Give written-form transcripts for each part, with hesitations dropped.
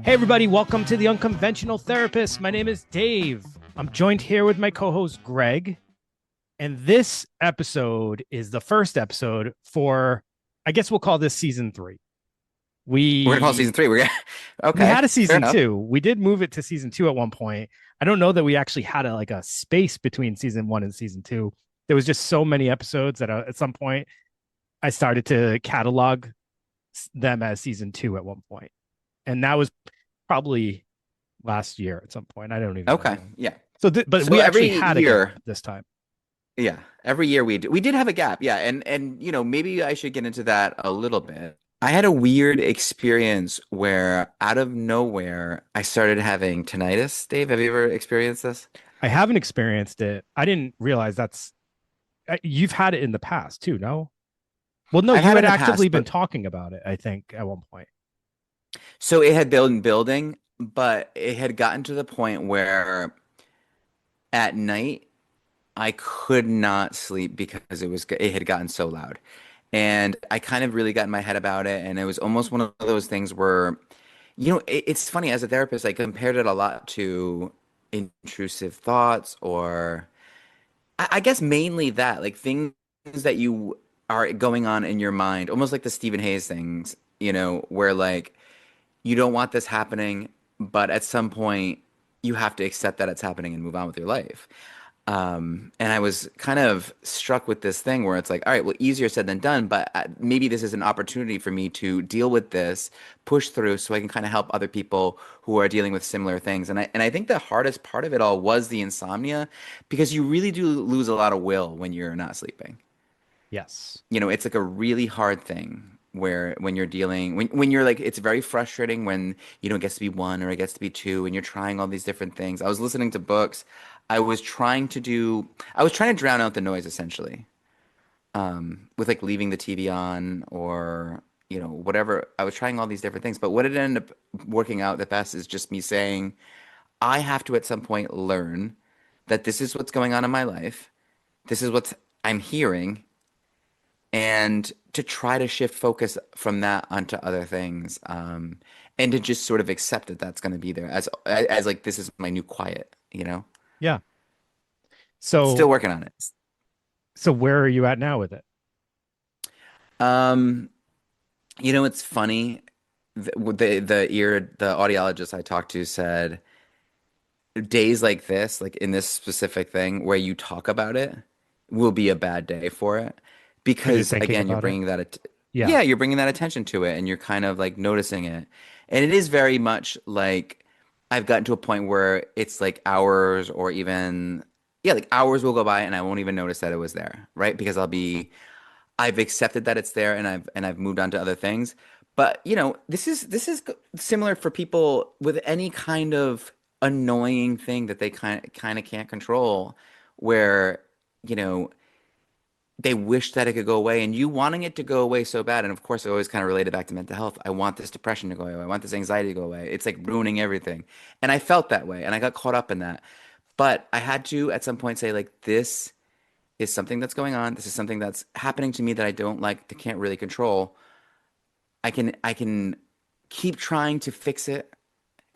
Hey, everybody, welcome to The Unconventional Therapist. My name is Dave. I'm joined here with my co host, Greg. And this episode is the first episode for, I guess we'll call this season three. We're gonna call it We season three. We're gonna we okay, had a fair season enough. two. We did move it to season two at one point. I don't know that we actually had a space between season one and season two. There was just so many episodes that at some point I started to catalog them as season two at one point. And that was probably last year at some point. I don't even know Okay, when. yeah. So, but So we every actually had a gap year, this time. yeah, every year we did have a gap, yeah, and maybe I should get into that a little bit. I had a weird experience where out of nowhere I started having tinnitus. Dave, have you ever experienced this? I haven't experienced it. I didn't realize you've had it in the past too. No, well, no, I've you had it had in the actively past, been but talking about it. I think at one point. so it had been building, but it had gotten to the point where at night I could not sleep because it had gotten so loud. And I kind of really got in my head about it, and it was almost one of those things where, it's funny as a therapist, I compared it a lot to intrusive thoughts, or I guess mainly that, like things that you are going on in your mind, almost like the Stephen Hayes things, where like you don't want this happening, but at some point you have to accept that it's happening and move on with your life. And I was kind of struck with this thing where it's like, all right, well, easier said than done, but maybe this is an opportunity for me to deal with this, push through so I can kind of help other people who are dealing with similar things. And I think the hardest part of it all was the insomnia because you really do lose a lot of will when you're not sleeping. Yes. It's like a really hard thing where when you're dealing when you're like it's very frustrating when it gets to be one or it gets to be two and you're trying all these different things. I was listening to books. I was trying to drown out the noise essentially. With like leaving the TV on or whatever. I was trying all these different things, but what it ended up working out the best is just me saying I have to at some point learn that this is what's going on in my life. This is what I'm hearing and to try to shift focus from that onto other things, and to just sort of accept that that's going to be there as like this is my new quiet. Yeah. Still So, working on it. so where are you at now with it? um it's funny, the audiologist I talked to said days like this, like in this specific thing where you talk about it, will be a bad day for it Because you're because thinking again, about it. Yeah. yeah, you're bringing that attention to it and you're kind of like noticing it. And it is very much like I've gotten to a point where it's like hours or even yeah, like hours will go by and I won't even notice that it was there, right? Because I've accepted that it's there and I've moved on to other things. But this is similar for people with any kind of annoying thing that they kind of can't control, where you know they wish that it could go away, and you wanting it to go away so bad. And of course, I always kind of relate it back to mental health. I want this depression to go away. I want this anxiety to go away. It's like ruining everything, and I felt that way, and I got caught up in that. But I had to at some point say like this is something that's going on. This is something that's happening to me that I don't like, that can't really control. I can keep trying to fix it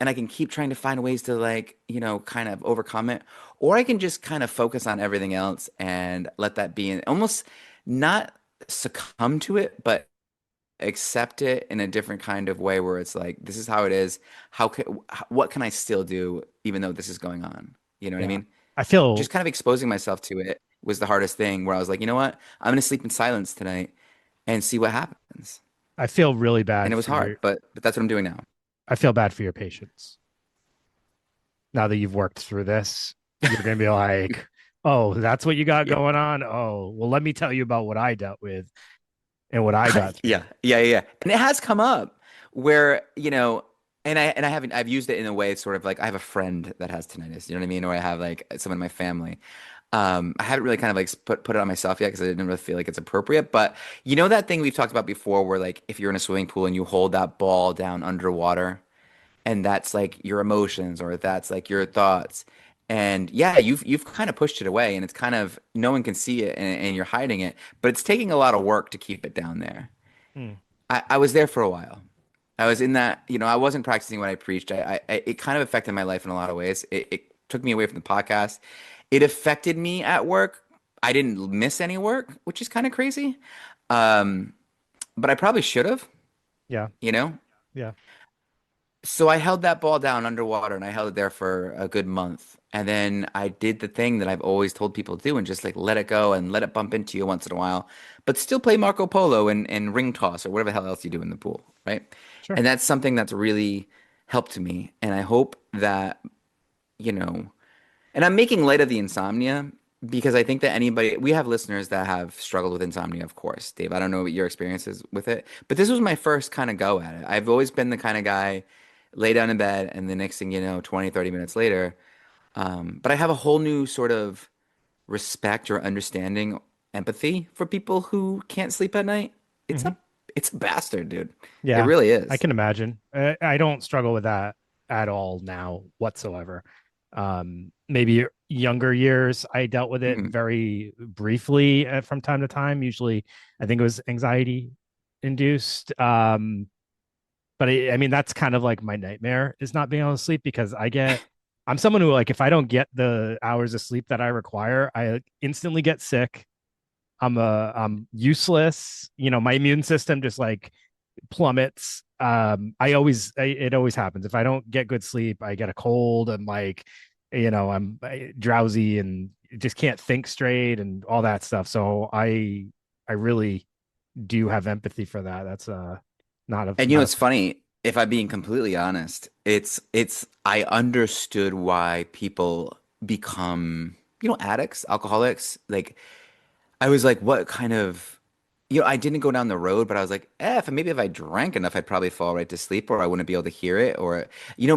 and I can keep trying to find ways to like, kind of overcome it. Or I can just kind of focus on everything else and let that be and almost not succumb to it, but accept it in a different kind of way where it's like, this is how it is. What can I still do even though this is going on? You know what I Yeah. mean? I feel Just kind of exposing myself to it was the hardest thing where I was like, you know what? I'm gonna sleep in silence tonight and see what happens. I feel really And bad it was for hard, your but that's what I'm doing now. I feel bad for your patients. Now that you've worked through this, you're gonna be like, oh, that's what you got Yeah. going on. Oh, well, let me tell you about what I dealt with and what I got Yeah. through. Yeah. And it has come up where, and I haven't I've used it in a way sort of like I have a friend that has tinnitus, you know what I mean? Or I have like someone in my family. I haven't really kind of like put it on myself yet because I didn't really feel like it's appropriate. But you know that thing we've talked about before where like if you're in a swimming pool and you hold that ball down underwater and that's like your emotions or that's like your thoughts. And yeah, you've kind of pushed it away and it's kind of no one can see it and you're hiding it, but it's taking a lot of work to keep it down there. Hmm. I was there for a while. I was in that, I wasn't practicing what I preached. It kind of affected my life in a lot of ways. It took me away from the podcast. It affected me at work. I didn't miss any work, which is kind of crazy. Um, but I probably should have, Yeah. you know? Yeah. So I held that ball down underwater and I held it there for a good month. And then I did the thing that I've always told people to do and just like let it go and let it bump into you once in a while, but still play Marco Polo and ring toss or whatever the hell else you do in the pool, right? Sure. And that's something that's really helped me. And I hope that, you know, and I'm making light of the insomnia because I think that we have listeners that have struggled with insomnia, of course. Dave, I don't know what your experience is with it, but this was my first kind of go at it. I've always been the kind of guy lay down in bed and the next thing you know, 20, 30 minutes later. But I have a whole new sort of respect or understanding, empathy for people who can't sleep at night. It's Hmm. a it's a bastard, dude. It Yeah, really I is. can imagine. I don't struggle with that at all now whatsoever. Maybe younger years, I dealt with it Mhm. very briefly from time to time. Usually, I think it was anxiety induced. But I mean, that's kind of like my nightmare is not being able to sleep because I'm someone who like if I don't get the hours of sleep that I require, I instantly get sick. I'm useless. My immune system just like plummets. It always happens. If I don't get good sleep, I get a cold and like, I'm drowsy and just can't think straight and all that stuff. So I really do have empathy for that. That's not a And not a it's funny, if I'm being completely honest, it's I understood why people become, addicts, alcoholics. Like I was like, what kind of, I didn't go down the road, but I was like, maybe if I drank enough, I'd probably fall right to sleep, or I wouldn't be able to hear it, or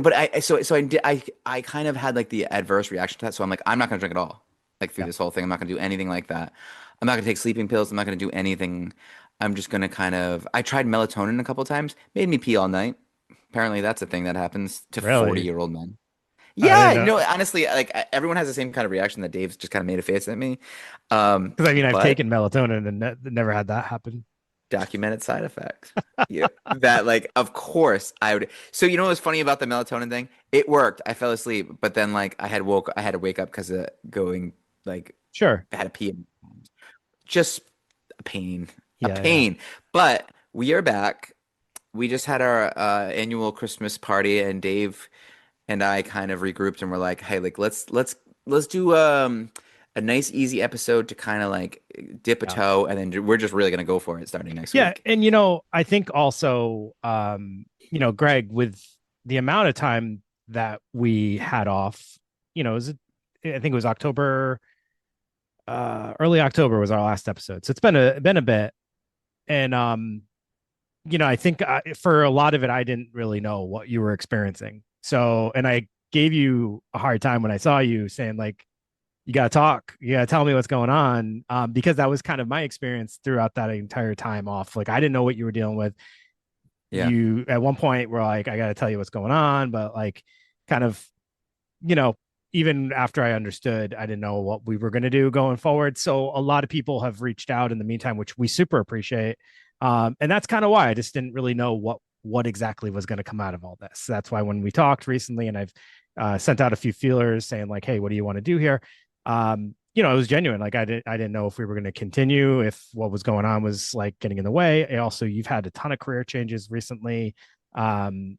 but so I did, I kind of had like the adverse reaction to that. So I'm like, I'm not gonna drink at all, like through yeah. this whole thing. I'm not gonna do anything like that. I'm not gonna take sleeping pills. I'm not gonna do anything. I'm just gonna kind of. I tried melatonin a couple times, made me pee all night. Apparently, that's a thing that happens to Really, 40-year-old men. I Yeah, didn't know honestly, like everyone has the same kind of reaction that Dave's just kind of made a face at me. because I mean I've But taken melatonin and never had that happen. documented side effects. Yeah, that like, of course I would. So what's funny about the melatonin thing? It worked. I fell asleep, but then like I had to wake up because of going like Sure. I had to pee. Just a pain, a Yeah, yeah. pain. But we are back. We just had our annual Christmas party, and Dave and I kind of regrouped and we're like, hey, like let's do a nice easy episode to kind of like dip a Yeah. toe, and then we're just really gonna go for it starting next Yeah, week. and I think also Greg, with the amount of time that we had off, I think it was October, early October was our last episode. So it's been a bit. And I think for a lot of it I didn't really know what you were experiencing. So, and I gave you a hard time when I saw you saying like you got to talk. You got to tell me what's going on. Because that was kind of my experience throughout that entire time off. Like I didn't know what you were dealing with. Yeah. You at one point were like, I got to tell you what's going on, but like, kind of, you know, even after I understood, I didn't know what we were going to do going forward. So a lot of people have reached out in the meantime, which we super appreciate. And that's kind of why I just didn't really know what exactly was going to come out of all this. That's why when we talked recently, and I've sent out a few feelers saying like, "Hey, what do you want to do here?" It was genuine. Like I didn't know if we were going to continue, if what was going on was like getting in the way. And also, you've had a ton of career changes recently, um,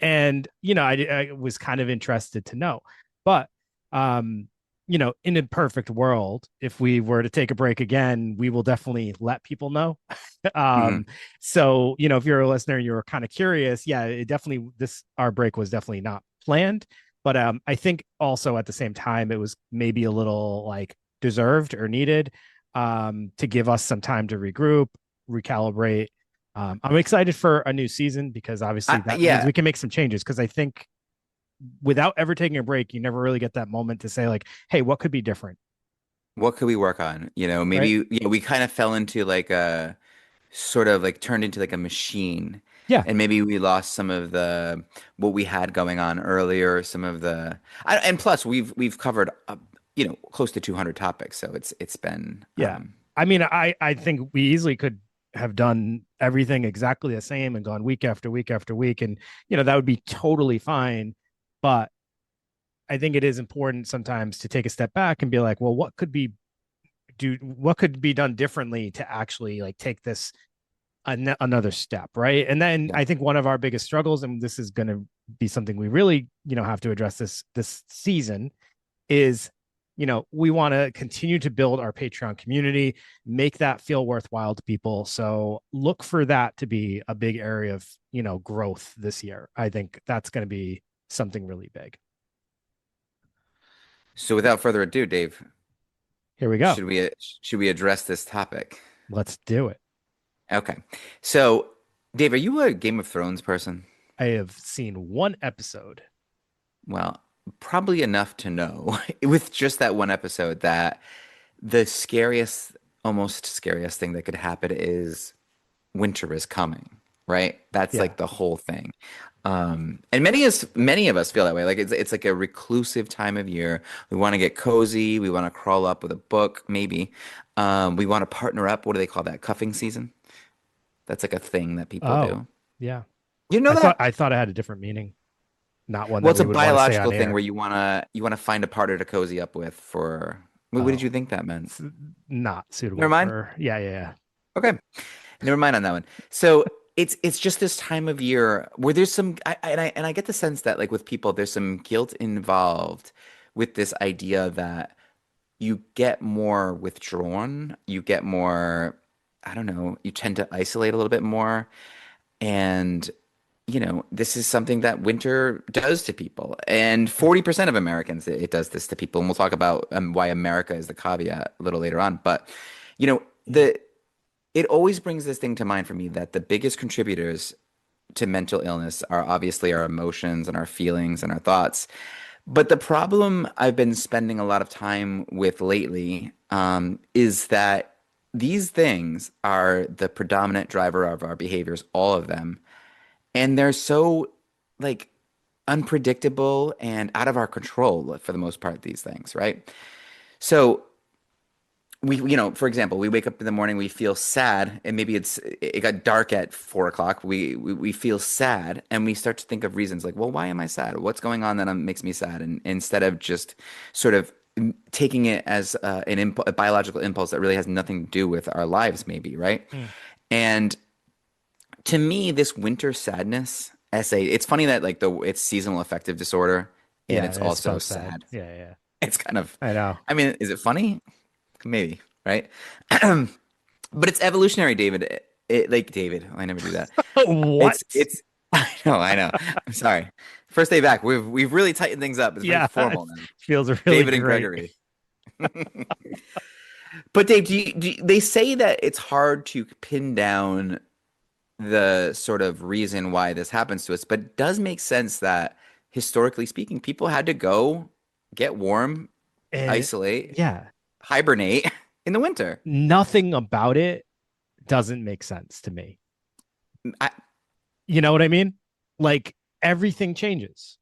and I was kind of interested to know, but um, in a perfect world, if we were to take a break again, we will definitely let people know. Hmm. um, so if you're a listener, and you're kind of curious, yeah, it definitely this our break was definitely not planned, but I think also at the same time it was maybe a little like deserved or needed to give us some time to regroup, recalibrate. I'm excited for a new season because obviously that means Yeah. we can make some changes. Because I think without ever taking a break, you never really get that moment to say like, "Hey, what could be different?" What could we work on? Right? Maybe we kind of fell into like a sort of like turned into like a machine. Yeah, And maybe we lost some of the what we had going on earlier, some of and plus we've covered close to 200 topics, so it's been yeah. I mean, I think we easily could. have done everything exactly the same and gone week after week after week. And, that would be totally fine. But I think it is important sometimes to take a step back and be like, well, what could be done differently to actually like take this another step, right? And then Yeah. I think one of our biggest struggles, and this is going to be something we really, have to address this season, is we want to continue to build our Patreon community, make that feel worthwhile to people. So look for that to be a big area of growth this year. I think that's going to be something really big. So without further ado, Dave, Here we go. should we address this topic? Let's do it. Okay. So, Dave, are you a Game of Thrones person? I have seen one episode. Well, probably enough to know with just that one episode that the scariest, almost scariest thing that could happen is winter is coming, right? That's Yeah. like the whole thing. And many of us feel that way. Like it's like a reclusive time of year. We want to get cozy. We want to crawl up with a book, maybe. We want to partner up. What do they call that? Cuffing season? That's like a thing that people Oh, do. yeah. You know I thought that? I thought it had a different meaning, not one Well, that it's a we would want to say on biological thing air. where you wanna find a partner to cozy up with for what did Oh, you think that meant? it's not Never suitable mind. for. Yeah, yeah, yeah. Okay. Never mind on that one. So it's just this time of year where there's some and I get the sense that like with people there's some guilt involved with this idea that you get more withdrawn, you get more, I don't know, you tend to isolate a little bit more. And, this is something that winter does to people. And 40% of Americans, it does this to people. And we'll talk about why America is the caveat a little later on. But, you know, Mm. the it always brings this thing to mind for me that the biggest contributors to mental illness are obviously our emotions and our feelings and our thoughts. But the problem I've been spending a lot of time with lately is that these things are the predominant driver of our behaviors, all of them. And they're so like unpredictable and out of our control for the most part, these things, right? So for example, we wake up in the morning, we feel sad, and maybe it got dark at 4 o'clock. We feel sad, and we start to think of reasons like, well, why am I sad? What's going on that makes me sad? And instead of just sort of taking it as a biological impulse that really has nothing to do with our lives, maybe, right? Mm. And to me, this winter sadness essay, it's funny that like it's seasonal affective disorder and Yeah, it's it's also spelled sad. sad. Yeah, yeah. It's kind of, I know. I mean, is it funny? Maybe, right? But it's evolutionary, David. Like David, I never do that. What? It's I know. I'm sorry. First day back. We've really tightened things up. It's very Yeah, it formal now. feels really David and great. Gregory. But Dave, they say that it's hard to pin down the sort of reason why this happens to us, but it does make sense that historically speaking, people had to go get warm, And isolate, yeah, hibernate in the winter. nothing about it doesn't make sense to me. I, You know what I mean? Like everything changes.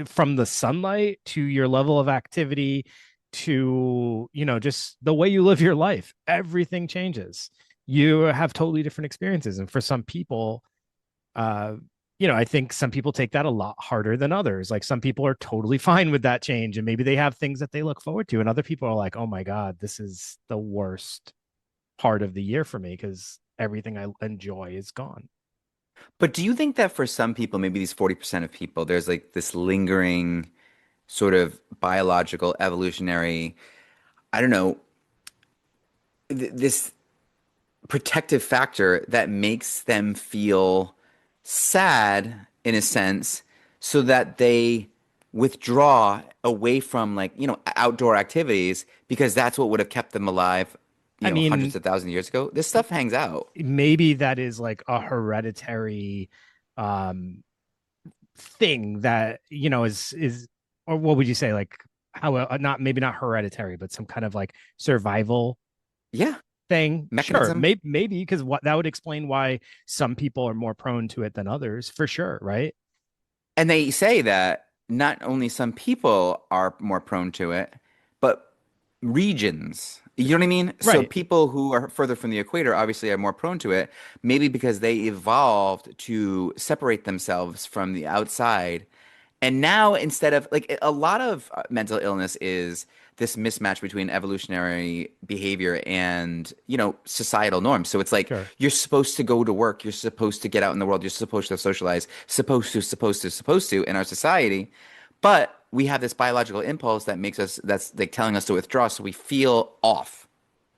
From the sunlight to your level of activity to, just the way you live your life, everything changes. You have totally different experiences. And for some people, uh, I think some people take that a lot harder than others. Like some people are totally fine with that change and maybe they have things that they look forward to. And other people are like, oh my God, this is the worst part of the year for me because everything I enjoy is gone. but do you think that for some people, maybe these 40% of people, there's like this lingering sort of biological, evolutionary, I don't know, this protective factor that makes them feel sad in a sense so that they withdraw away from like, outdoor activities because that's what would have kept them alive, I hundreds mean, of thousands of years ago. This stuff hangs out. maybe that is like a hereditary um thing that is or what would you say, like how not maybe not hereditary but some kind of like survival Yeah, thing. Sure, mechanism. maybe because what that would explain why some people are more prone to it than others, for sure, right? And they say that not only some people are more prone to it, but regions. You know what I mean? So Right. people who are further from the equator obviously are more prone to it, maybe because they evolved to separate themselves from the outside. And now instead of like a lot of mental illness is this mismatch between evolutionary behavior and, societal norms. So it's like Sure. you're supposed to go to work, you're supposed to get out in the world, you're supposed to socialize, supposed to in our society. But we have this biological impulse that's like telling us to withdraw, so we feel off.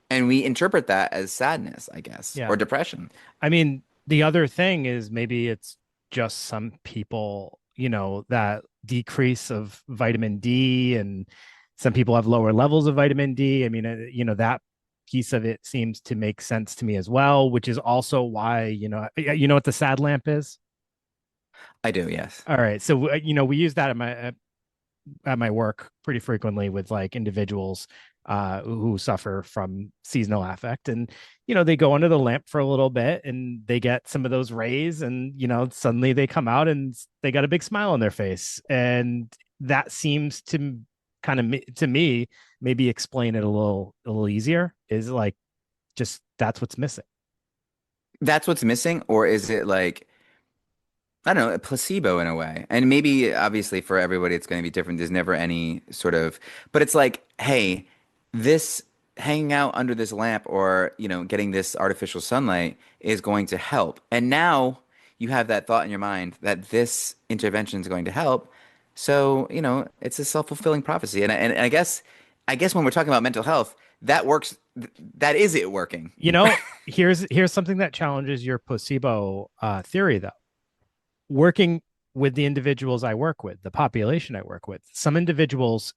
And we interpret that as sadness, I guess, Yeah. or depression. I mean, the other thing is maybe it's just some people, that decrease of vitamin D, and some people have lower levels of vitamin D. I mean, that piece of it seems to make sense to me as well, which is also why, you know what the sad lamp is? I do, yes. All right. So, we use that at my work pretty frequently with like individuals who suffer from seasonal affect, and they go under the lamp for a little bit and they get some of those rays, and suddenly they come out and they got a big smile on their face, and that seems to kind of to me maybe explain it a little easier, is like just that's what's missing. That's what's missing, or is it like I don't know, a placebo in a way. And maybe obviously for everybody it's going to be different. There's never any sort of, but it's like, hey, this hanging out under this lamp or, getting this artificial sunlight is going to help. And now you have that thought in your mind that this intervention is going to help. So, it's a self-fulfilling prophecy. And I guess when we're talking about mental health, that works. That is it working. you know here's something that challenges your placebo theory, though. Working with the individuals I work with, the population I work with, some individuals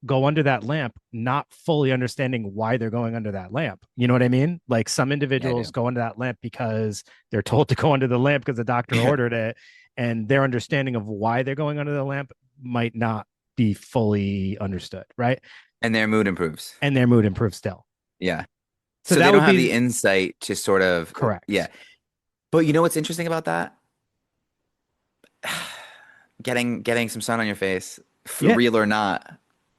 go under that lamp not fully understanding why they're going under that lamp. You know what I mean? Like some Yeah, I individuals do. go under that lamp because they're told to go under the lamp because the doctor Yeah. ordered it, and their understanding of why they're going under the lamp might not be fully understood, right? And their mood improves. And their mood improves still. Yeah. So So they that don't would have the be insight to sort of, yeah. correct. But you know what's interesting about that? Getting some sun on your face, Yeah, real or not,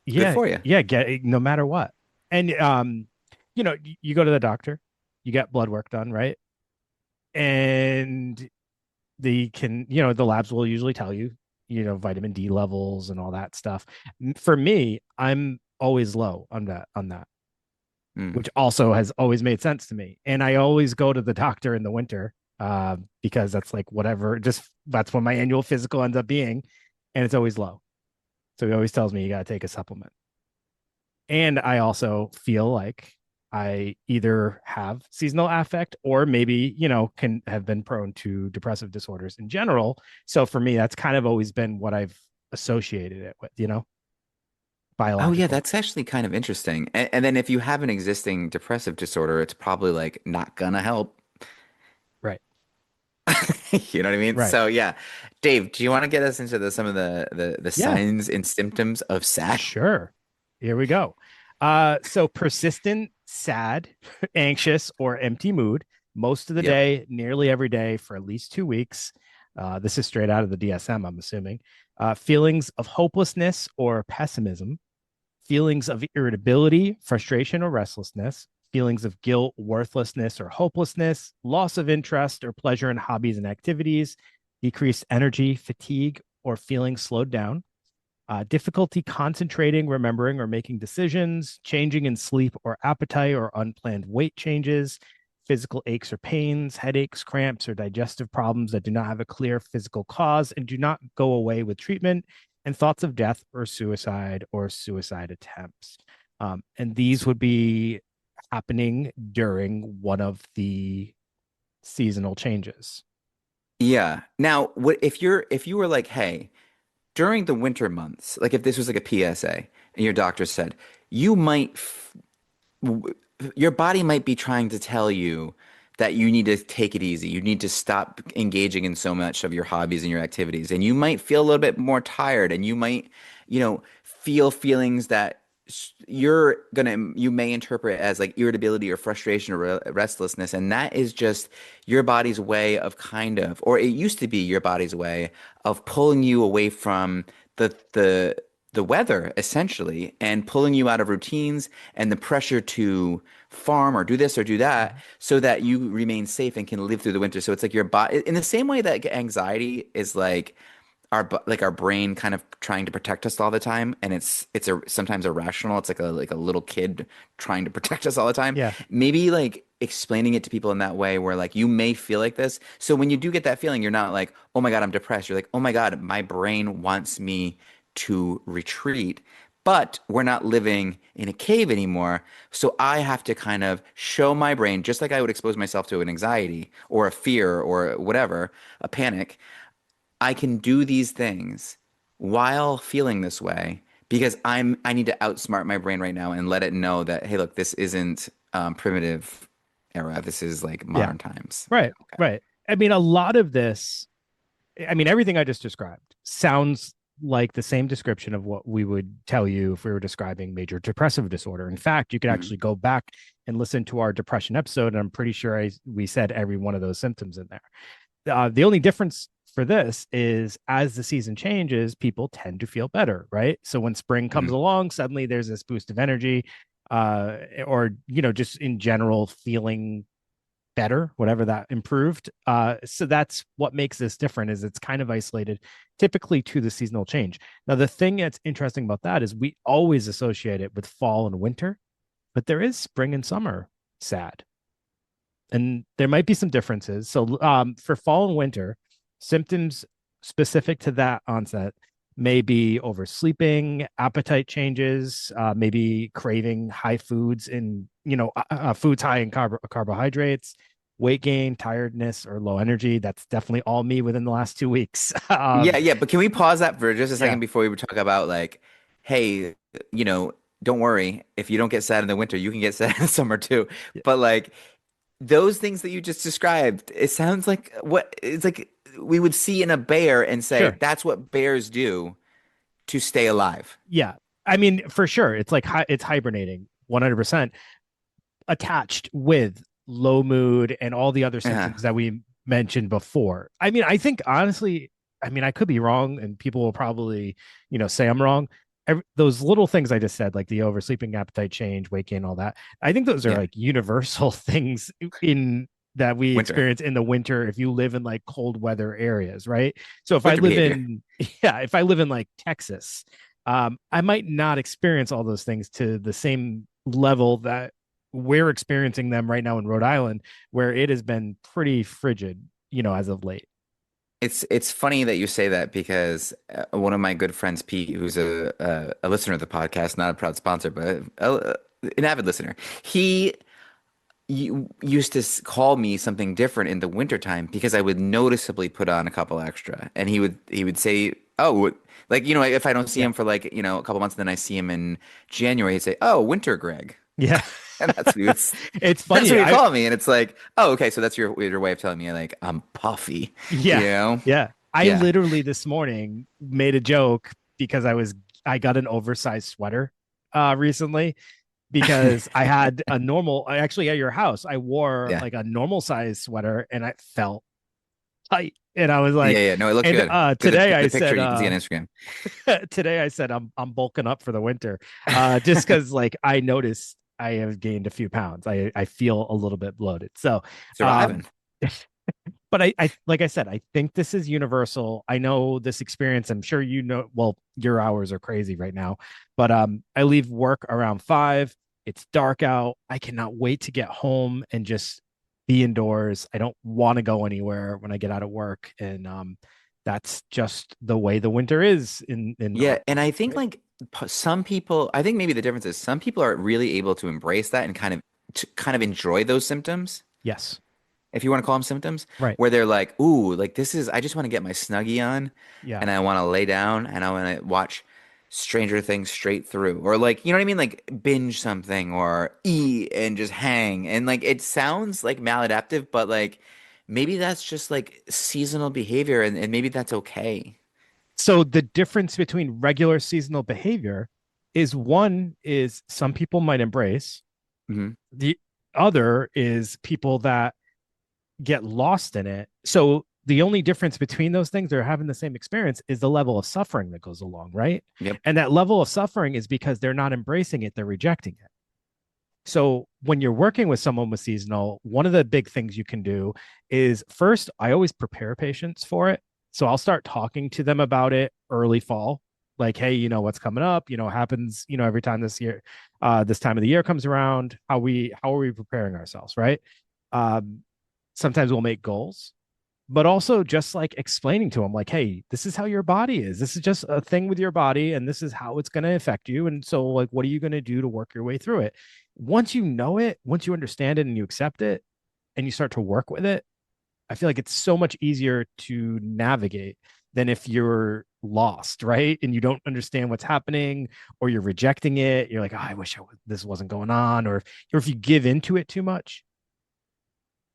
good yeah, for you. yeah. Get no matter what, and you go to the doctor, you get blood work done, right? And the labs will usually tell you, vitamin D levels and all that stuff. For me, I'm always low on that, Mm. which also has always made sense to me. And I always go to the doctor in the winter because that's like whatever, just that's when my annual physical ends up being, and it's always low. So he always tells me you got to take a supplement. And I also feel like I either have seasonal affect or maybe, can have been prone to depressive disorders in general. So for me, that's kind of always been what I've associated it with, Oh yeah, biological. that's actually kind of interesting. And then if you have an existing depressive disorder, it's probably like not gonna help. Right. You know what I mean? Right. So yeah, Dave, do you want to get us into some of the Yeah. signs and symptoms of sad? Sure. Here we go. So persistent, sad, anxious, or empty mood most of the Yep. day, nearly every day for at least 2 weeks. This is straight out of the DSM, I'm assuming. Feelings of hopelessness or pessimism, feelings of irritability, frustration, or restlessness, feelings of guilt, worthlessness, or hopelessness, loss of interest or pleasure in hobbies and activities, decreased energy, fatigue, or feeling slowed down, difficulty concentrating, remembering, or making decisions, changing in sleep or appetite or unplanned weight changes, physical aches or pains, headaches, cramps, or digestive problems that do not have a clear physical cause and do not go away with treatment, and thoughts of death or suicide attempts. And these would be happening during one of the seasonal changes. Yeah. Now, what if you were like, hey, during the winter months, like if this was like a PSA and your doctor said, you might w- your body might be trying to tell you that you need to take it easy. You need to stop engaging in so much of your hobbies and your activities. And you might feel a little bit more tired and you might, feel feelings that you may interpret as like irritability or frustration or restlessness. And that is just your body's way of kind of, or it used to be your body's way of pulling you away from the the weather essentially and pulling you out of routines and the pressure to farm or do this or do that Mhm. so that you remain safe and can live through the winter. So it's like your body in the same way that anxiety is like like our brain kind of trying to protect us all the time, and it's a sometimes irrational. It's like a little kid trying to protect us all the time. Yeah. Maybe like explaining it to people in that way where like you may feel like this. So when you do get that feeling, you're not like, "Oh my God, I'm depressed." You're like, "Oh my God, my brain wants me to retreat." But we're not living in a cave anymore. So I have to kind of show my brain, just like I would expose myself to an anxiety or a fear or whatever, a panic. I can do these things while feeling this way because I need to outsmart my brain right now and let it know that, hey, look, this isn't primitive era. This is like Yeah. modern times. Right. Okay. Right. I mean, a lot of this, I mean, everything I just described sounds like the same description of what we would tell you if we were describing major depressive disorder. In fact, you could Mhm. actually go back and listen to our depression episode, and I'm pretty sure we said every one of those symptoms in there. The only difference for this is as the season changes, people tend to feel better, right? So when spring comes Mhm. along, suddenly there's this boost of energy, or just in general feeling better, whatever that improved. So that's what makes this different is it's kind of isolated typically to the seasonal change. Now, the thing that's interesting about that is we always associate it with fall and winter, but there is spring and summer sad. And there might be some differences. So for fall and winter, symptoms specific to that onset may be oversleeping, appetite changes, maybe craving high foods and foods high in carbohydrates, weight gain, tiredness, or low energy. That's definitely all me within the last 2 weeks. Yeah, yeah, but can we pause that for just a Yeah, second before we talk about like, hey, you know, don't worry. If you don't get sad in the winter, you can get sad in the summer too. yeah, But like those things that you just described, it sounds like what it's like we would see in a bear and say sure. that's what bears do to stay alive. Yeah. I mean, for sure, it's like it's hibernating 100%. Attached with low mood and all the other Yeah. symptoms that we mentioned before. I mean, I think honestly, I mean, I could be wrong and people will probably, say I'm wrong. Those little things I just said, like the oversleeping, appetite change, weight gain, all that, I think those are Yeah. like universal things in that we Winter. experience in the winter if you live in like cold weather areas, right? So if I Winter live behavior. in, yeah, if I live in like Texas, I might not experience all those things to the same level that we're experiencing them right now in Rhode Island, where it has been pretty frigid, as of late. It's funny that you say that because one of my good friends, Pete, who's a listener of the podcast, not a proud sponsor, but an avid listener, he used to call me something different in the wintertime because I would noticeably put on a couple extra, and he would say, "Oh, like if I don't see Yeah. him for like a couple months, and then I see him in January, he'd say, "Oh, winter Greg," Yeah. and It's that's funny. what he'd call me, and it's like, "Oh, okay, so that's your way of telling me like I'm puffy, you Yeah. know?" Yeah. I Yeah, literally this morning made a joke because I got an oversized sweater recently because I actually at your house, I wore yeah, like a normal size sweater and I felt tight. And I was yeah, like, yeah. No, it looked and good. today I The picture said, you can see on Instagram. today I said I'm bulking up for the winter, just because like I noticed I have gained a few pounds. I feel a little bit bloated. So, um, Surviving. but I like I said, I think this is universal. I know this experience. I'm sure Well, your hours are crazy right now, but I leave work around 5. It's dark out. I cannot wait to get home and just be indoors. I don't want to go anywhere when I get out of work, and that's just the way the winter is in Yeah, and I think right? like some people, I think maybe the difference is some people are really able to embrace that and kind of enjoy those symptoms, Yes. if you want to call them symptoms, Right. where they're like, "Ooh, like this is I just want to get my snuggie on Yeah. and I want to lay down and I want to watch Stranger Things straight through or like, you know what I mean? Like binge something or eat and just hang." And like it sounds like maladaptive, but like maybe that's just like seasonal behavior and maybe that's okay. So the difference between regular seasonal behavior is one is some people might embrace, Hmm. the other is people that get lost in it. So The only difference between those things, they're having the same experience, is the level of suffering that goes along, right? Yep. And that level of suffering is because they're not embracing it, they're rejecting it. So when you're working with someone with seasonal, one of the big things you can do is, first, I always prepare patients for it. So I'll start talking to them about it early fall. Like, hey, what's coming up, happens, every time this year, this time of the year comes around. How are we preparing ourselves, right? Um, Sometimes we'll make goals, but also just like explaining to them, like, hey, this is how your body is, this is just a thing with your body, and this is how it's going to affect you, and so like, what are you going to do to work your way through it? Once you know it, once you understand it and you accept it and you start to work with it, I feel like it's so much easier to navigate than if you're lost, right? And you don't understand what's happening, or you're rejecting it, you're like, oh, I wish this wasn't going on, or if you give into it too much.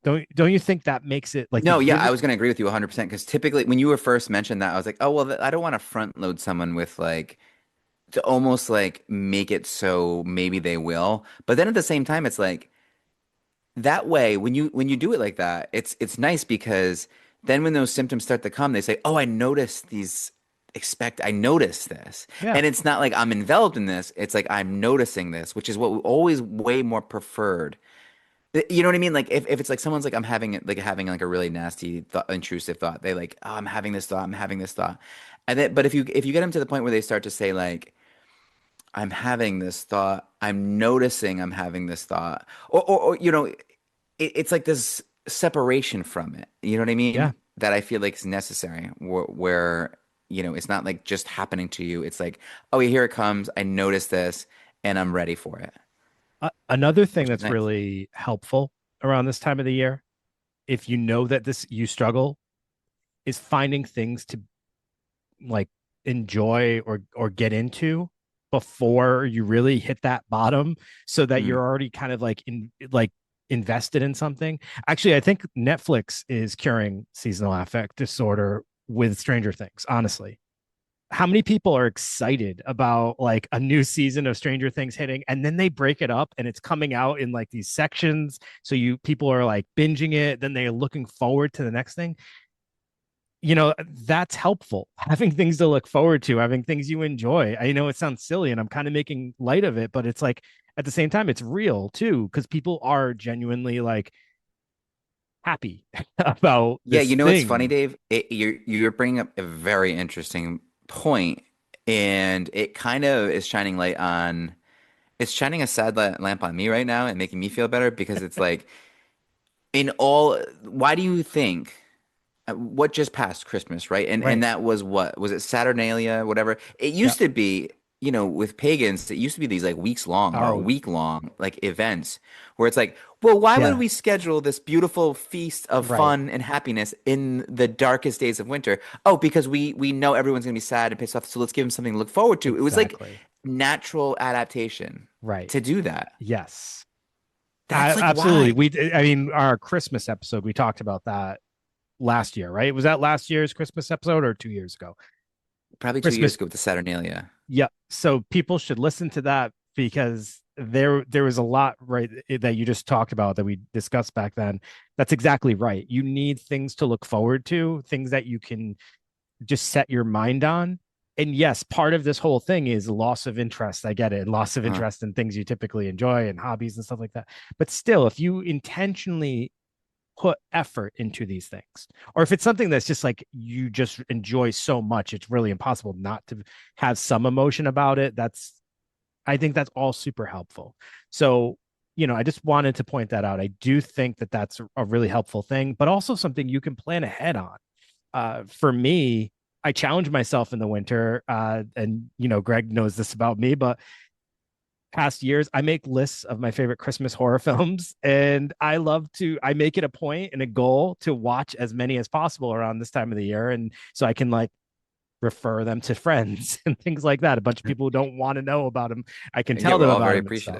Don't you think that makes it like the No, yeah, give I it? was going to agree with you 100% because typically when you were first mentioned that, I was like, oh, well, I don't want to front load someone with like to almost like make it so maybe they will. But then at the same time, it's like that way when you do it like that, it's nice because then when those symptoms start to come, they say, "Oh, I noticed these I noticed this." Yeah. And it's not like I'm enveloped in this. It's like I'm noticing this, which is what we always way more preferred. You know what I mean? Like if it's like someone's like I'm having like a really nasty thought, intrusive thought. They like, "Oh, I'm having this thought. I'm having this thought." And then but if you get them to the point where they start to say like I'm having this thought. I'm noticing I'm having this thought. Or it's like this separation from it. You know what I Yeah. mean? That I feel like is necessary where, it's not like just happening to you. It's like, oh, here it comes. I notice this and I'm ready for it, Another thing which is that's nice. really helpful around this time of the year, if you know that this you struggle, is finding things to like enjoy or get into before you really hit that bottom, so that Mm. you're already kind of like invested in something. Actually, I think Netflix is curing seasonal affect disorder with Stranger Things, honestly. How many people are excited about like a new season of Stranger Things hitting, and then they break it up and it's coming out in like these sections, so you people are like binging it, then they're looking forward to the next thing. That's helpful, having things to look forward to, having things you enjoy. I know it sounds silly and I'm kind of making light of it, but it's like at the same time it's real too, because people are genuinely like happy about Yeah, this you know what's funny, thing. Dave? You're bringing up a very interesting point, and it kind of is shining light on. It's shining a sad lamp on me right now and making me feel better because it's like why do you think what just passed Christmas, right? And Right. that was what was it Saturnalia, whatever. It Yeah. used to be, with pagans, it used to be these like weeks long or a Oh, week long like events where it's like, well, why would yeah. we schedule this beautiful feast of Right. fun and happiness in the darkest days of winter? Oh, because we know everyone's gonna be sad and pissed off, so let's give them something to look forward to. It was like Exactly. natural adaptation Right. to do that. Yes. That's like Absolutely. why. I mean, our Christmas episode, we talked about that last year, right? Was that last year's Christmas episode or 2 years ago? Probably 2 years Christmas. ago with the Saturnalia. Yeah. So people should listen to that, because there was a lot, right, that you just talked about that we discussed back then. That's exactly right. You need things to look forward to, things that you can just set your mind on. And yes, part of this whole thing is loss of interest. I get it. Loss of Uh, interest in things you typically enjoy and hobbies and stuff like that. But still, if you intentionally put effort into these things, or if it's something that's just like you just enjoy so much, it's really impossible not to have some emotion about it. I think that's all super helpful. So, I just wanted to point that out. I do think that that's a really helpful thing, but also something you can plan ahead on. For me, I challenge myself in the winter, and Greg knows this about me, but past years, I make lists of my favorite Christmas horror films, and I make it a point and a goal to watch as many as possible around this time of the year, and so I can like refer them to friends and things like that. A bunch of people who don't want to know about them, I can yeah, tell we're them all about very them and stuff.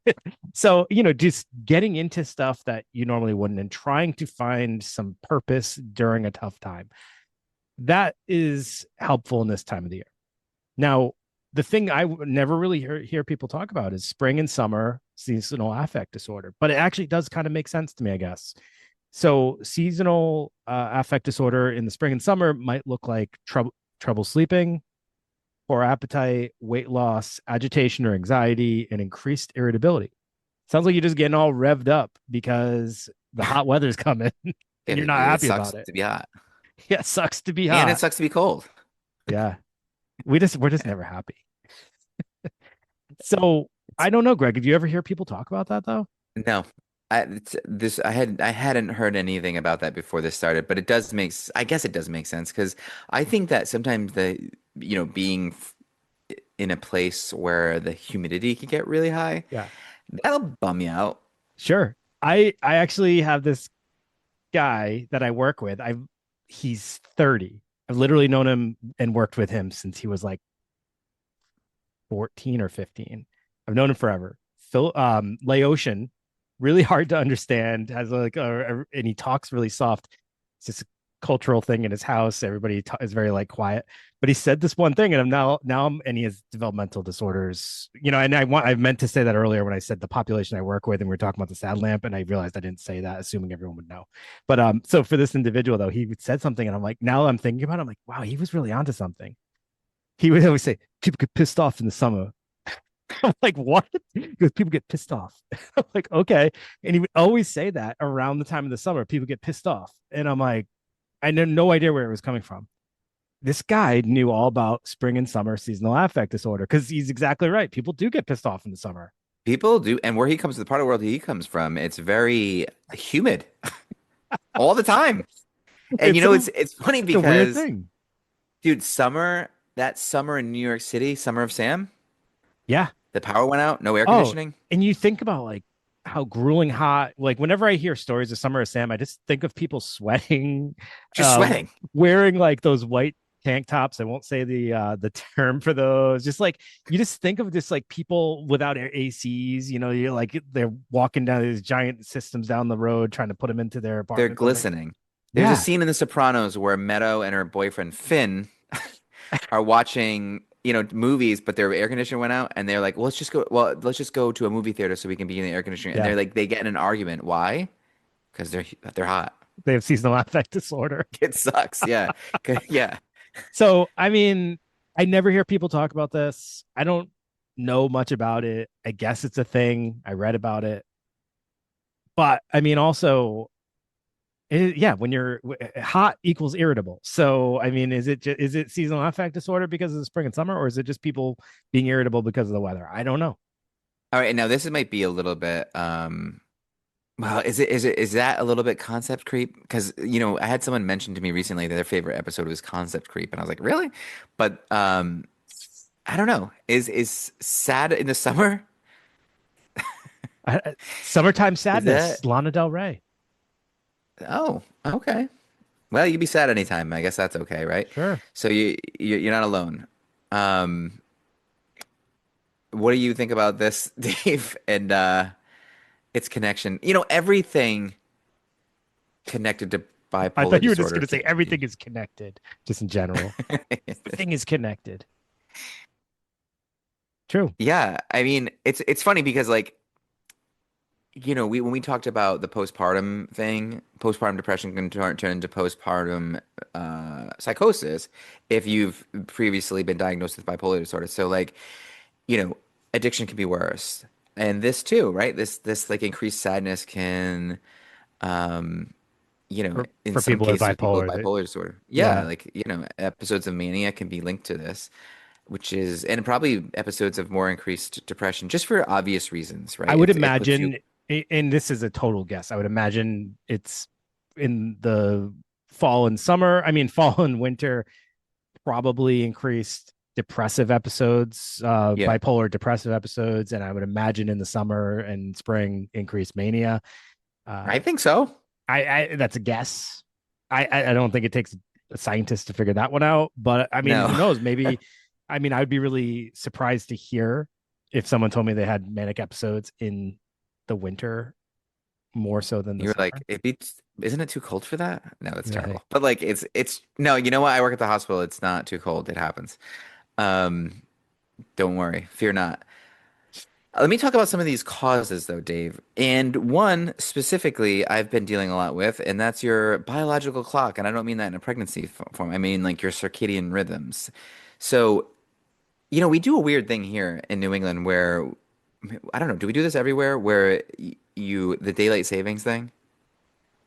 appreciative. So, just getting into stuff that you normally wouldn't and trying to find some purpose during a tough time, that is helpful in this time of the year. Now, the thing I never really hear people talk about is spring and summer seasonal affect disorder, but it actually does kind of make sense to me, I guess. So seasonal affect disorder in the spring and summer might look like trouble sleeping, poor appetite, weight loss, agitation or anxiety, and increased irritability. Sounds like you're just getting all revved up because the hot weather's coming and you're not It happy sucks about it. to be hot, Yeah, it sucks to be and it hot. sucks to be cold. Yeah. We're just never happy. So I don't know, Greg. Did you ever hear people talk about that though? No, I hadn't heard anything about that before this started, but I guess it does make sense because I think that sometimes being in a place where the humidity can get really high, Yeah. that'll bum you out. Sure. I actually have this guy that I work with. He's 30. I've literally known him and worked with him since he was like 14 or 15. I've known him forever. Phil Laotian, really hard to understand, has and he talks really soft. It's just a cultural thing in his house. Everybody is very like quiet. But he said this one thing, and and he has developmental disorders. And I meant to say that earlier when I said the population I work with, and we are talking about the sad lamp, and I realized I didn't say that, assuming everyone would know. But so for this individual though, he said something, and I'm like, now I'm thinking about it, I'm like, wow, he was really onto something. He would always say people get pissed off in the summer. I'm like, what? Because people get pissed off. I'm like, okay. And he would always say that around the time of the summer, people get pissed off. And I'm like, I had no idea where it was coming from. This guy knew all about spring and summer seasonal affect disorder because he's exactly right. People do get pissed off in the summer. People do, and where he comes, the part of the world he comes from, it's very humid all the time. And It's some, it's funny it's a weird because, thing. dude, that summer in New York City, Summer of Sam, Yeah. the power went out, no air Oh, conditioning, and you think about like how grueling hot, like whenever I hear stories of Summer of Sam, I just think of people sweating, just uh, sweating. wearing like those white tank tops. I won't say the term for those. Just like you just think of just like people without ACs, you're like they're walking down these giant systems down the road trying to put them into their They're apartment building. glistening. There's a Yeah. scene in The Sopranos where Meadow and her boyfriend Finn are watching, movies, but their air conditioner went out, and they're like, let's just go to a movie theater so we can be in the air conditioner." And Yeah. they get in an argument. Why? Because they're hot. They have seasonal affect disorder. It sucks. Yeah. Yeah. So, I mean, I never hear people talk about this. I don't know much about it. I guess it's a thing. I read about it. But I mean, also, yeah, when you're hot equals irritable. So, I mean, is it seasonal affect disorder because of the spring and summer, or is it just people being irritable because of the weather? I don't know. All right. Now this might be a little bit, well, is that a little bit concept creep? Because, I had someone mention to me recently that their favorite episode was concept creep, and I was like, really? But I don't know. Is sad in the summer? Summertime Is sadness, that? Lana Del Rey. Oh, okay. Well, you be sad anytime. I guess that's okay, right? Sure. So you're not alone. Um, what do you think about this, Dave, and its connection? Everything connected to I bipolar thought you were just going disorder to say can everything be. is connected, just in general. Everything is connected. True. Yeah, I mean, it's funny because like, we when we talked about the postpartum thing, postpartum depression can turn into postpartum psychosis if you've previously been diagnosed with bipolar disorder. So like, you know, addiction can be worse. And this too, right? This like increased sadness can um in For some people with cases with people with bipolar, bipolar disorder. Yeah, yeah, like, episodes of mania can be linked to this, which is and probably episodes of more increased depression just for obvious reasons, I right? would It puts you imagine, and this is a total guess. I would imagine it's in the fall and summer. I mean, fall and winter probably increased depressive episodes, yeah. bipolar depressive episodes, and I would imagine in the summer and spring increased mania. Uh, I think so. I that's a guess. I don't think it takes a scientist to figure that one out, but I mean, who No. knows? Maybe. I mean, I would be really surprised to hear if someone told me they had manic episodes in the winter more so than the You're like, summer. isn't it too cold for that? No, that's Right. terrible. But like it's no, you know what? I work at the hospital. It's not too cold. It happens. Um, don't worry. Fear not. Let me talk about some of these causes, though, Dave. And one specifically I've been dealing a lot with, and that's your biological clock. And I don't mean that in a pregnancy form. I mean like your circadian rhythms. So, we do a weird thing here in New England where, I don't know, do we do this everywhere where the daylight savings thing?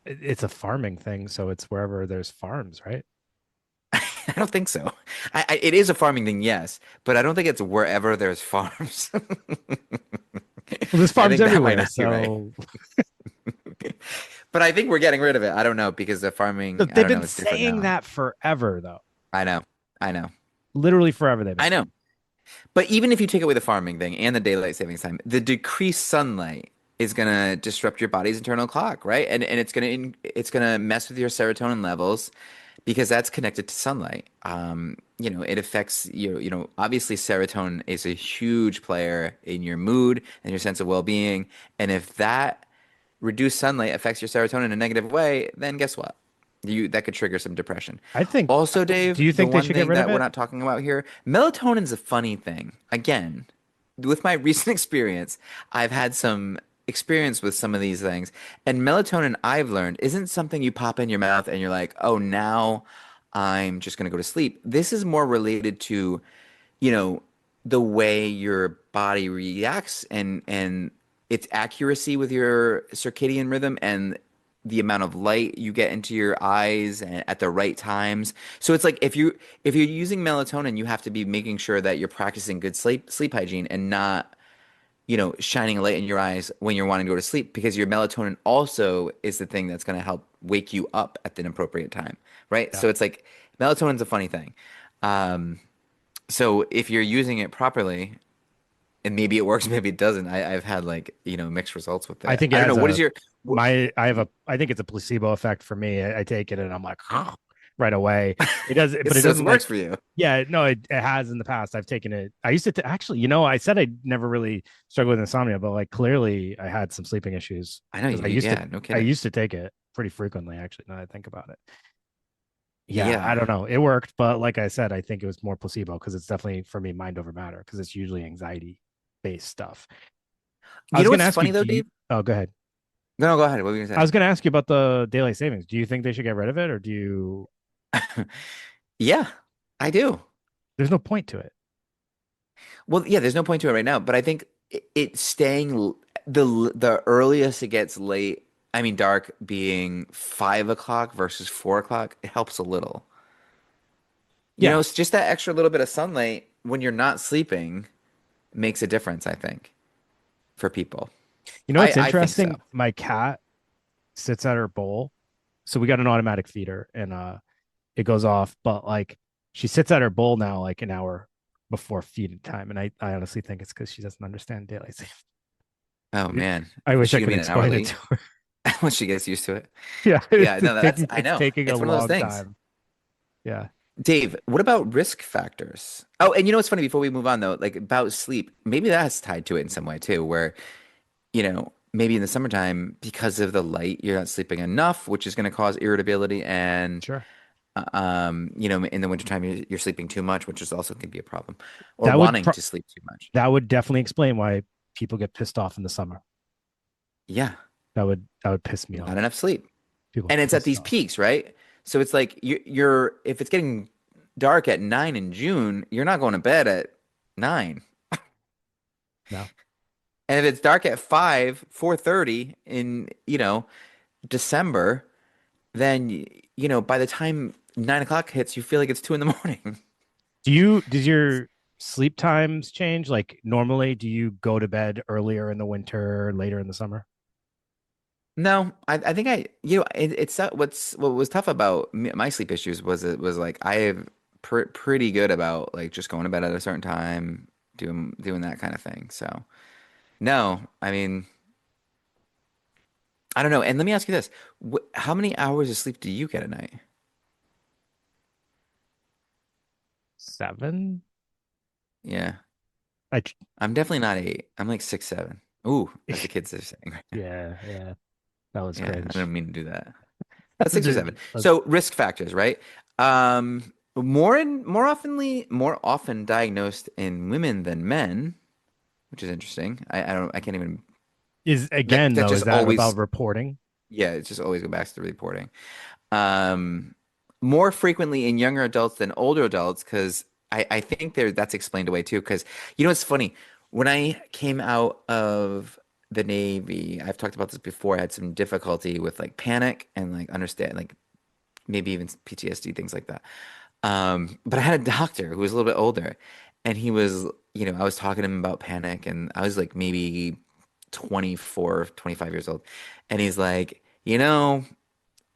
It's a farming thing, so it's wherever there's farms, right? I don't think so. It is a farming thing, yes, but I don't think it's wherever there's farms. Well, there's I farms think that might everywhere, not be right. so But I think we're getting rid of it. I don't know because the farming, I they've don't know, been it's different saying now. that forever, though. I know. I know. Literally forever they've been I saying. know. But even if you take away the farming thing and the daylight savings time, the decreased sunlight is going to disrupt your body's internal clock, right? And it's going to mess with your serotonin levels because that's connected to sunlight. It affects obviously serotonin is a huge player in your mood and your sense of well-being. And if that reduced sunlight affects your serotonin in a negative way, then guess what? That could trigger some depression. I think. Also, Do Dave, you the think they one should get thing rid of that we're it? not talking about here, melatonin's a funny thing. Again, with my recent experience, I've had some experience with some of these things, and melatonin I've learned isn't something you pop in your mouth and you're like, "Oh, now I'm just going to go to sleep." This is more related to you know, the way your body reacts and its accuracy with your circadian rhythm and the amount of light you get into your eyes at the right times. So it's like if you're using melatonin, you have to be making sure that you're practicing good sleep hygiene and not, shining a light in your eyes when you're wanting to go to sleep because your melatonin also is the thing that's going to help wake you up at the appropriate time, right? Yeah. So it's like melatonin's a funny thing. Um, so if you're using it properly, and maybe it works, maybe it doesn't. I've had like, mixed results with I it. think it I don't know. has What is a your what, I think it's a placebo effect for me. I take it and I'm like right away. It does, but it so it doesn't like works for you. yeah, no, it has in the past. I've taken it. I used to actually, I said I never really struggled with insomnia, but like clearly I had some sleeping issues I know because you do. Yeah, no I kidding. used to take it pretty frequently actually, now that I think about it. Yeah, I Yeah. don't know. It worked, but like I said, I think it was more placebo because it's definitely for me mind over matter because it's usually anxiety based stuff. I You was know gonna what's ask you, funny though, do you Dave? oh go ahead. No, no, go ahead. What were you I gonna was gonna ask you about the daylight savings. Do you think they should get rid of it or say? Yeah, I do. there's no point to it? Well, yeah, there's no point to it right now, but I think it staying the earliest it gets late, I mean dark being 5 o'clock versus 4 o'clock, it helps a little. Yeah. It's just that extra little bit of sunlight when you're not sleeping makes a difference, I think, for people. You know I what's I think so. interesting? My cat sits at her bowl. So we got an automatic feeder and it goes off, but like she sits at her bowl now like an hour before feeding time. And I honestly think it's because she doesn't understand daylight saving. Oh man, I is wish she I gonna could be an hour explain it late to her. once she gets used to it? Yeah, Yeah, no, that's I it's know. taking a It's one of those long things. time. Yeah. Dave, what about risk factors? Oh, and you know what's funny before we move on though, like about sleep, maybe that's tied to it in some way too, where, maybe in the summertime, because of the light, you're not sleeping enough, which is going to cause irritability. And, Sure. in the wintertime, you're sleeping too much, which is also can be a problem, or That would wanting pro- to sleep too much. that would definitely explain why people get pissed off in the summer. Yeah, That would piss me not off. enough sleep. People And it's at pissed these off. peaks, right? So it's like if it's getting dark at 9 in June, you're not going to bed at 9. No. And if it's dark at 4:30 in, December, then, by the time 9 o'clock hits, you feel like it's 2 in the morning. Does your sleep times change? Like normally, do you go to bed earlier in the winter, later in the summer? No, I think what was tough about my sleep issues was it was like I have pretty good about like just going to bed at a certain time, doing that kind of thing. So no, I mean I don't know. And let me ask you this: how many hours of sleep do you get a night? 7? Yeah, I I'm definitely not 8. I'm like 6, 7. Ooh, as the kids are saying right now. yeah, yeah. That was Yeah, I cringe. don't mean to do that. 6 or 7. That's So risk factors, right? More often diagnosed in women than men. which is interesting. I can't even Is that again that though, just is that about always reporting? yeah, it just always go back to the reporting. Um, More frequently in younger adults than older adults, because I think that's explained away too. Because you know it's funny, when I came out of the Navy, I've talked about this before. I had some difficulty with like panic and like understand like maybe even PTSD things like that. But I had a doctor who was a little bit older, and he was, I was talking to him about panic, and I was like maybe 24, 25 years old, and he's like,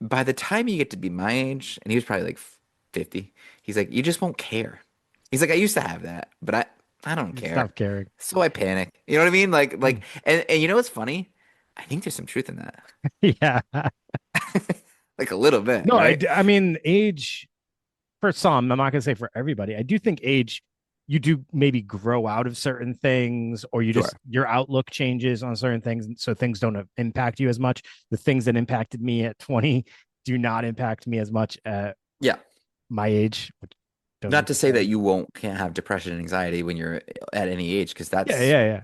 by the time you get to be my age, and he was probably like 50, he's like, you just won't care. He's like, I used to have that, but I don't You care. stop caring. So I panic. You know what I mean? Hmm. And you know what's funny? I think there's some truth in that. Yeah. Like a little bit, No, right? I mean, age for some, I'm not going to say for everybody. I do think age, you do maybe grow out of certain things, or you just, Sure. your outlook changes on certain things. So things don't impact you as much. The things that impacted me at 20 do not impact me as much at Yeah. my age, which Not doesn't to say that surprise me. you can't have depression and anxiety when you're at any age, because Yeah. that's Yeah. Yeah.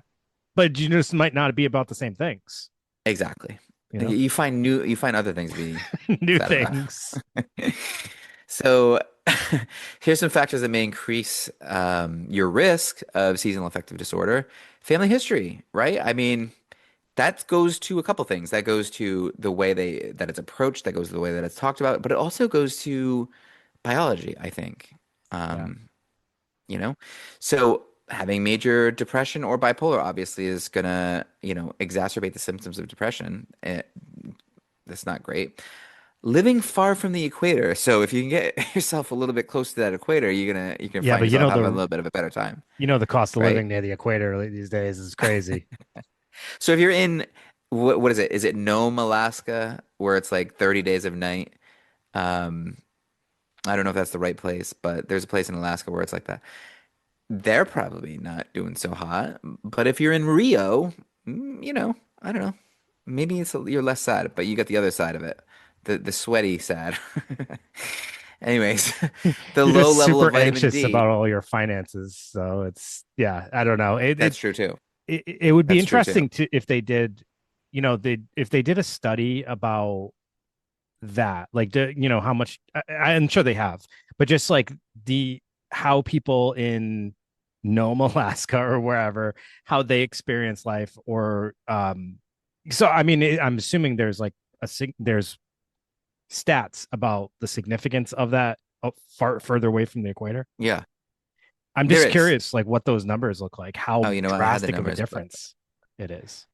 But you just might not be about the same things, exactly. you Like, know, you find other things to be new sad about. things. So here's some factors that may increase your risk of seasonal affective disorder. Family history, right? I mean, that goes to a couple things. That goes to the way that it's approached, that goes to the way that it's talked about, but it also goes to biology, I think. Yeah. Um, you know? So having major depression or bipolar obviously is gonna, exacerbate the symptoms of depression. That's not great. Living far from the equator. So if you can get yourself a little bit close to that equator, you can Yeah. find But yourself having a little bit of a better time, the cost of right? living near the equator these days is crazy. So if you're in what is it? Is it Nome, Alaska, where it's like 30 days of night? Um, I don't know if that's the right place, but there's a place in Alaska where it's like that. They're probably not doing so hot. But if you're in Rio, I don't know. Maybe you're less sad, but you got the other side of it, the sweaty sad. Anyways, the You're low just level of super vitamin anxious about D. all your finances. So it's, yeah, I don't know. That's true too. It would be That's true too. interesting to if they did, if they did a study about that, like how much I'm sure they have, but just like the how people in Nome, Alaska or wherever, how they experience life, or so I mean I'm assuming there's like there's stats about the significance of that far further away from the equator. Yeah, I'm there just is. curious, like what those numbers look like, Oh, how you know what? I had the drastic of a numbers, but difference it is.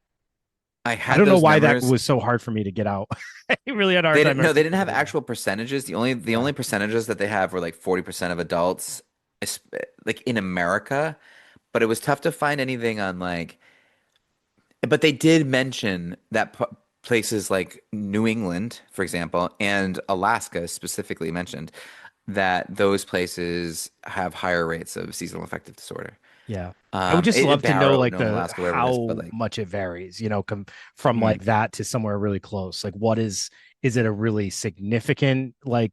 I I had don't know those why that numbers. was so hard for me to get out. I really had a hard time They didn't have articulating that. actual percentages. The only Yeah, percentages that they have were like 40% of adults, es- like in America. But it was tough to find anything on like. But they did mention that places like New England, for example, and Alaska specifically mentioned that those places have higher rates of seasonal affective disorder. yeah. I would just love to know Barrow, like Nome, the Alaska, wherever it is, but how like, much it varies, from mm, like that to somewhere really close. Like what is it a really significant like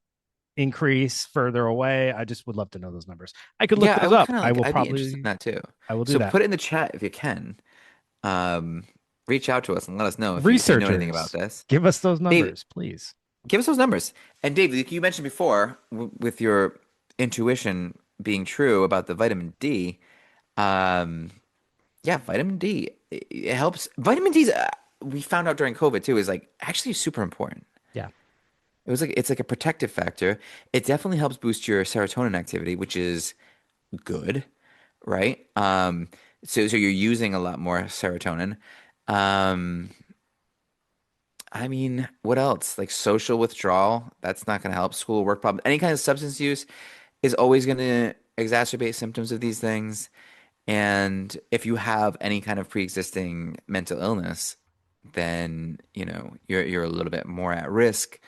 increase further away? I just would love to know those numbers. I could look yeah, I those would up. kind of like, I'd be interested in that too. I will do So that. put it in the chat if you can. Um, Reach out to us and let us know if you know anything about Researchers, this. give us those Dave, numbers, please. give us those numbers. And Dave, like you mentioned before, with your intuition being true about the vitamin D, um, yeah, vitamin D, it helps. Vitamin D, we found out during COVID too, is like actually super important. Yeah. It's like a protective factor. It definitely helps boost your serotonin activity, which is good, right? So you're using a lot more serotonin. Um, I mean, what else? Like social withdrawal, that's not going to help. School, work problem, any kind of substance use is always going to exacerbate symptoms of these things. And if you have any kind of pre-existing mental illness, then, you're a little bit more at risk.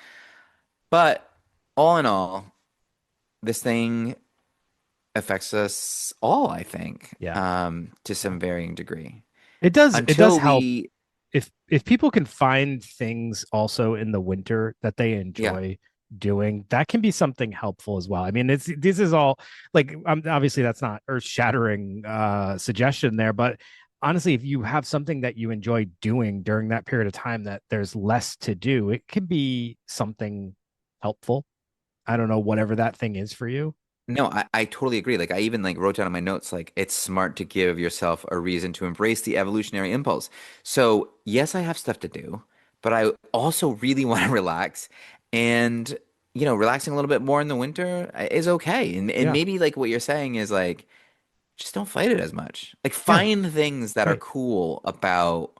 But all in all, this thing affects us all, I think, Yeah. to Yeah. some varying degree. It does Until help we, if people can find things also in the winter that they yeah, enjoy doing, that can be something helpful as well. I mean, this is all like obviously that's not earth-shattering suggestion there, but honestly, if you have something that you enjoy doing during that period of time that there's less to do, it can be something helpful. I don't know, whatever that thing is for you. No, I totally agree. Like I even like wrote down in my notes, like it's smart to give yourself a reason to embrace the evolutionary impulse. So yes, I have stuff to do, but I also really want to relax. And relaxing a little bit more in the winter is okay. And Yeah. maybe like what you're saying is like just don't fight it as much. Like Yeah. find things that are Right. cool about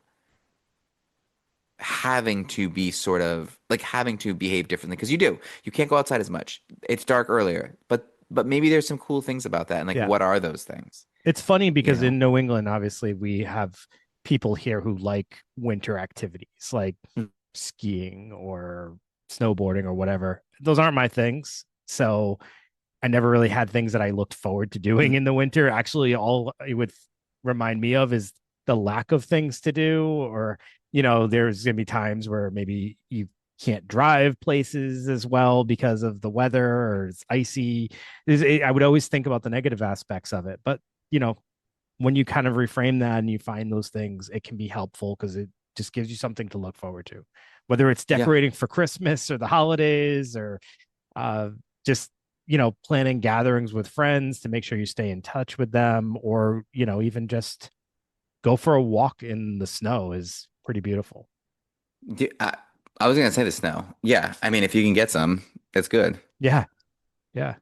having to be sort of like having to behave differently because you do. You can't go outside as much. It's dark earlier, but maybe there's some cool things about that. And like, Yeah. what are those things? It's funny You because know? in New England, obviously, we have people here who like winter activities like Mm. skiing or snowboarding or whatever. Those aren't my things. So I never really had things that I looked forward to doing in the winter. Actually, all it would remind me of is the lack of things to do, or, there's going to be times where maybe you can't drive places as well because of the weather or it's icy. I would always think about the negative aspects of it. But, you know, when you kind of reframe that and you find those things, it can be helpful because it just gives you something to look forward to, whether it's Yeah. decorating for Christmas or the holidays or uh, just planning gatherings with friends to make sure you stay in touch with them, or even just go for a walk in the snow is pretty beautiful. Do- I, I was gonna say the snow. Yeah. I mean, if you can get some, that's good. Yeah, yeah.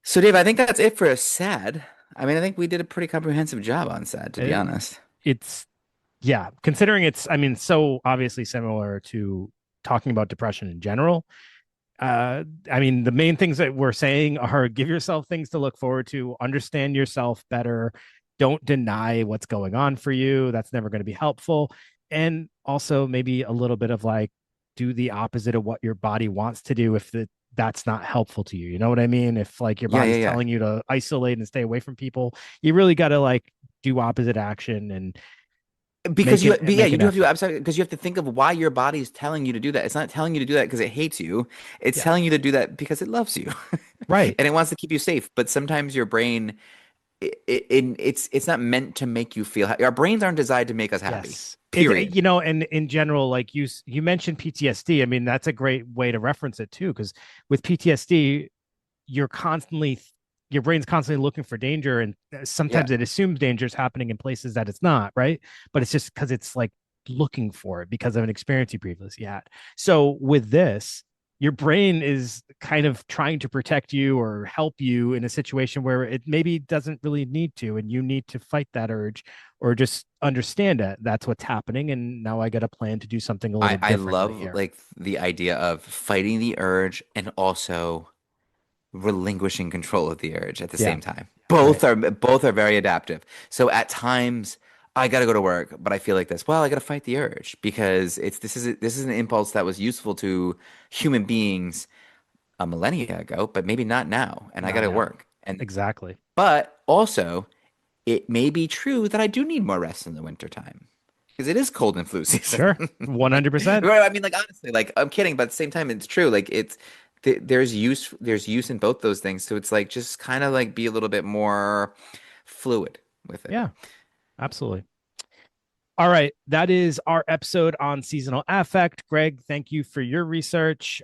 So, Dave, I think that's it for sad. I mean, I think we did a pretty comprehensive job on sad, to be it, honest. it's yeah, considering it's, I mean, so obviously similar to talking about depression in general. I mean, the main things that we're saying are give yourself things to look forward to, understand yourself better, don't deny what's going on for you. That's never going to be helpful. And also maybe a little bit of like do the opposite of what your body wants to do if that's not helpful to you. You know what I mean? If like your Yeah, yeah, body's yeah. telling you to isolate and stay away from people, you really got to like do opposite action and Because yeah, make you an do have to effort. absolutely because you have to think of why your body is telling you to do that. It's not telling you to do that because it hates you. It's Yeah. telling you to do that because it loves you, Right. and it wants to keep you safe. But sometimes your brain, it's not meant to make you feel happy. Our brains aren't designed to make us happy. Yes. Period. And in general, like you mentioned PTSD. I mean, that's a great way to reference it too, because with PTSD, you're constantly your brain's constantly looking for danger, and Yeah. sometimes it assumes danger is happening in places that it's not, right? But it's just because it's like looking for it because of an experience you previously had. So with this, your brain is kind of trying to protect you or help you in a situation where it maybe doesn't really need to, and you need to fight that urge or just understand that that's what's happening, and now I got a plan to do something a I little I differently love here. like the idea of fighting the urge and also relinquishing control of the urge at the Yeah, same time. right. Both are very adaptive. So at times I gotta go to work, but I feel like this. Well, I gotta fight the urge because this is an impulse that was useful to human beings a millennia ago, but maybe not now, and I Not gotta now. work. And Exactly. but also it may be true that I do need more rest in the wintertime because it is cold and flu season. Sure. Like, 100%. right, I mean, like honestly, like I'm kidding, but at the same time, it's true. Like there's use in both those things. So it's like just kind of like be a little bit more fluid with it. Yeah, absolutely. All right. That is our episode on seasonal affect. Greg, thank you for your research.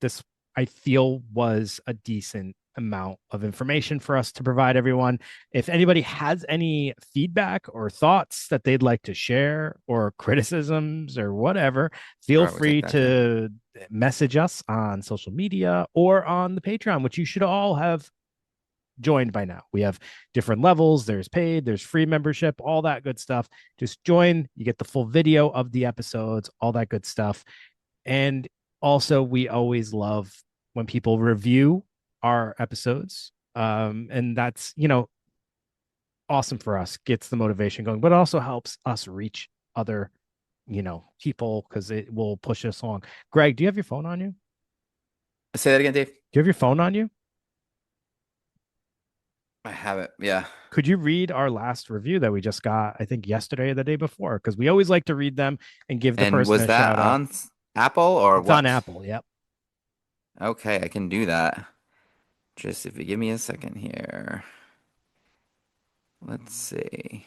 This, I feel, was a decent amount of information for us to provide everyone. If anybody has any feedback or thoughts that they'd like to share or criticisms or whatever, feel Sure, we take free that too. to message us on social media or on the Patreon, which you should all have joined by now. We have different levels. There's paid, there's free membership, all that good stuff. Just join. You get the full video of the episodes, all that good stuff. And also, we always love when people review our episodes. And that's, awesome for us, gets the motivation going, but also helps us reach other, people because it will push us along. Greg, do you have your phone on you? Say that again, Dave. Do you have your phone on you? I have it. Yeah. Could you read our last review that we just got, I think yesterday or the day before? Because we always like to read them and give the And person was a that shout out. on Apple or It's on what? Apple. Yep. Okay, I can do that. Just if you give me a second here. Let's see.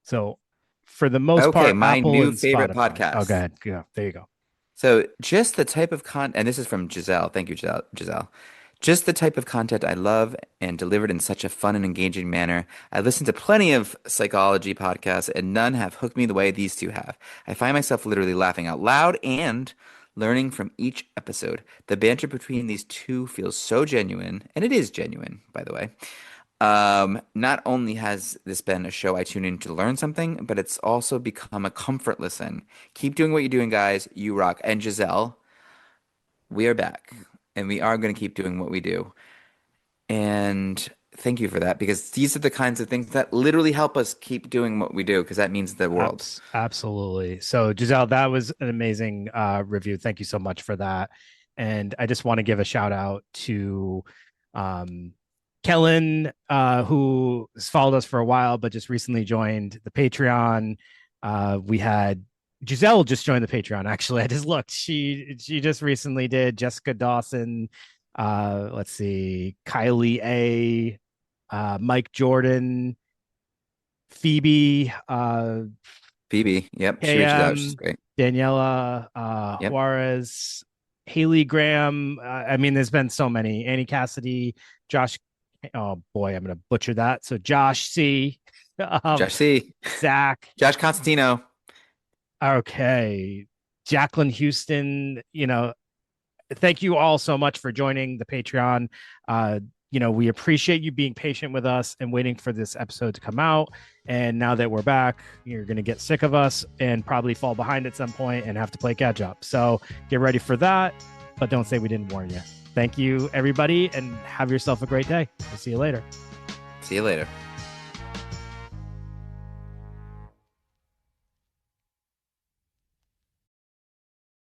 So for the most Okay, part, my Apple new and favorite Spotify. Oh, go podcast. ahead. Go. There you go. So just the type of and this is from Giselle. Thank you, Giselle. Just the type of content I love and delivered in such a fun and engaging manner. I listen to plenty of psychology podcasts, and none have hooked me the way these two have. I find myself literally laughing out loud and learning from each episode. The banter between these two feels so genuine, and it is genuine, by the way. Not only has this been a show I tune in to learn something, but it's also become a comfort listen. Keep doing what you're doing, guys. You rock. And Giselle, we are back, and we are going to keep doing what we do. And thank you for that, because these are the kinds of things that literally help us keep doing what we do, because that means the world. Absolutely. So Giselle, that was an amazing review. Thank you so much for that. And I just want to give a shout out to um, Kellen, who has followed us for a while, but just recently joined the Patreon. We had Giselle just joined the Patreon. Actually, I just looked. She just recently did. Jessica Dawson. Let's see, Kylie A. Mike Jordan. Phoebe, Phoebe, yep, she reaches out. She's KM, great. Daniela, Yep. Juarez, Haley Graham. I mean, there's been so many. Annie Cassidy, Josh. Oh boy, I'm gonna butcher that. So Josh C, um, Josh C. Zach. Josh Constantino. Okay, Jacqueline Houston. Thank you all so much for joining the Patreon. We appreciate you being patient with us and waiting for this episode to come out. And now that we're back, you're going to get sick of us and probably fall behind at some point and have to play catch up. So get ready for that, but don't say we didn't warn you. Thank you, everybody, and have yourself a great day. We'll see you later. See you later.